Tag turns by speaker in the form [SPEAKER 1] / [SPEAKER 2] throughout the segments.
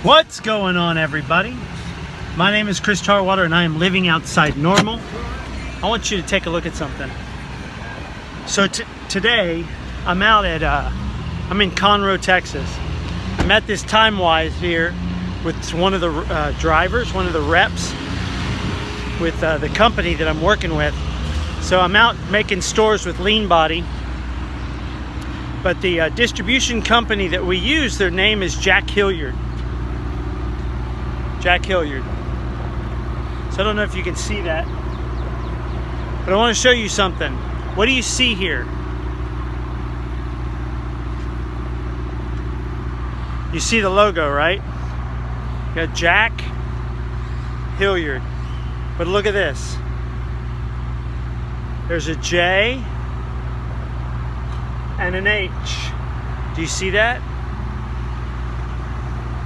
[SPEAKER 1] What's going on, everybody? My name is Chris Tarwater and I am living outside normal. I want you to take a look at something. So today I'm out at I'm in Conroe, Texas. I'm at this Time-Wise here with one of the drivers, one of the reps with the company that I'm working with. So I'm out making stores with Lean Body, but the distribution company that we use, their name is Hilliard. Hilliard. So I don't know if you can see that, but I want to show you something. What do you see here? You see the logo, right? You got Hilliard. But look at this. There's a J and an H. Do you see that?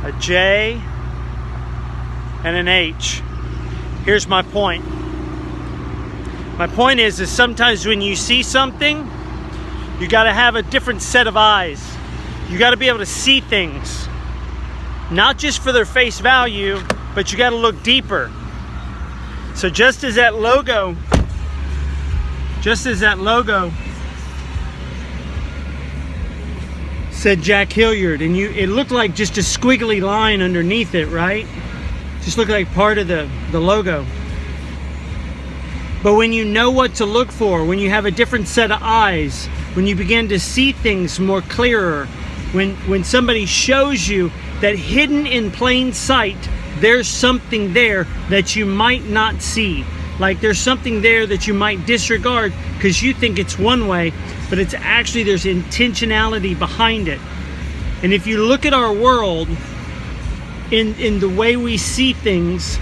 [SPEAKER 1] A J and an H. Here's my point. My point is sometimes when you see something, you got to have a different set of eyes. You got to be able to see things, not just for their face value, but you got to look deeper. So just as that logo said Hilliard, and it looked like just a squiggly line underneath it, right? Just looked like part of the logo. But when you know what to look for, when you have a different set of eyes, when you begin to see things more clearer, when somebody shows you that hidden in plain sight, there's something there that you might not see. Like there's something there that you might disregard because you think it's one way, but it's actually, there's intentionality behind it. And if you look at our world, in the way we see things,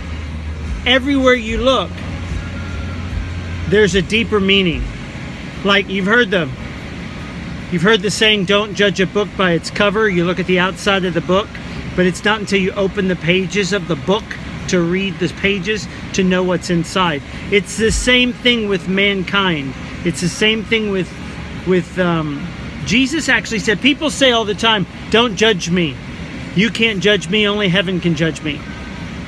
[SPEAKER 1] everywhere you look, there's a deeper meaning. Like you've heard the saying, don't judge a book by its cover. You look at the outside of the book, but it's not until you open the pages of the book to read the pages to know what's inside. It's the same thing with mankind. It's the same thing with Jesus actually said, people say all the time, don't judge me. You can't judge me, only heaven can judge me.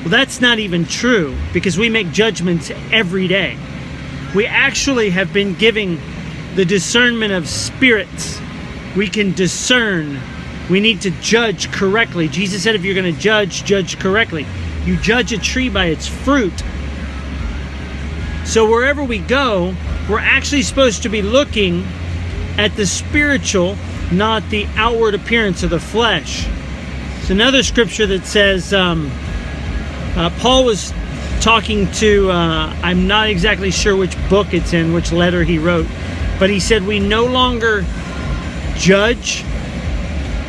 [SPEAKER 1] Well, that's not even true, because we make judgments every day. We actually have been giving the discernment of spirits. We can discern. We need to judge correctly. Jesus said if you're going to judge correctly. You judge a tree by its fruit. So wherever we go, we're actually supposed to be looking at the spiritual, not the outward appearance of the flesh. It's another scripture that says, Paul was talking to, I'm not exactly sure which book it's in, which letter he wrote, but he said we no longer judge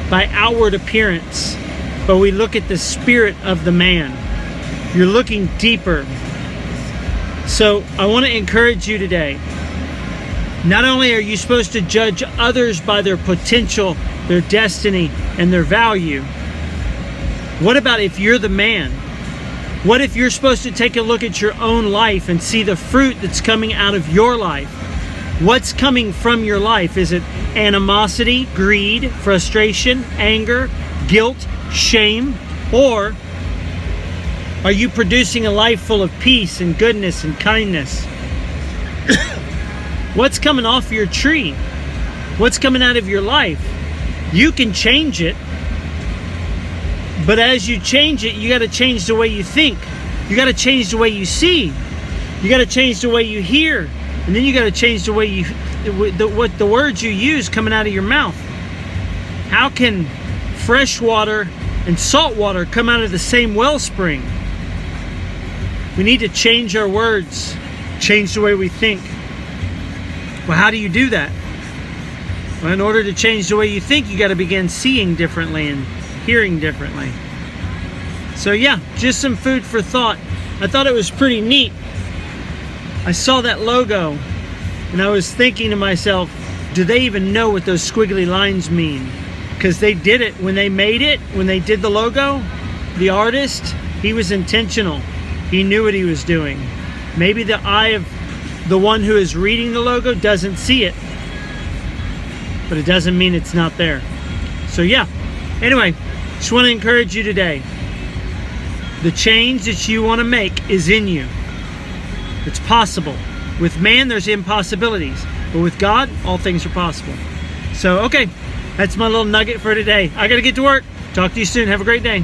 [SPEAKER 1] by outward appearance, but we look at the spirit of the man. You're looking deeper. So I want to encourage you today. Not only are you supposed to judge others by their potential, their destiny, and their value, what about if you're the man? What if you're supposed to take a look at your own life and see the fruit that's coming out of your life? What's coming from your life? Is it animosity, greed, frustration, anger, guilt, shame? Or are you producing a life full of peace and goodness and kindness? What's coming off your tree? What's coming out of your life? You can change it. But as you change it, you got to change the way you think. You got to change the way you see. You got to change the way you hear. And then you got to change the way what the words you use coming out of your mouth. How can fresh water and salt water come out of the same wellspring? We need to change our words, change the way we think. Well, how do you do that? Well, in order to change the way you think, you got to begin seeing differently and hearing differently. So yeah, just some food for thought. I thought it was pretty neat. I saw that logo and I was thinking to myself, do they even know what those squiggly lines mean? Because they did it when they made it, when they did the logo. The artist, he was intentional. He knew what he was doing. Maybe the eye of the one who is reading the logo doesn't see it, but it doesn't mean it's not there. So yeah, anyway, just want to encourage you today. The change that you want to make is in you. It's possible. With man, there's impossibilities. But with God, all things are possible. So, okay, that's my little nugget for today. I got to get to work. Talk to you soon. Have a great day.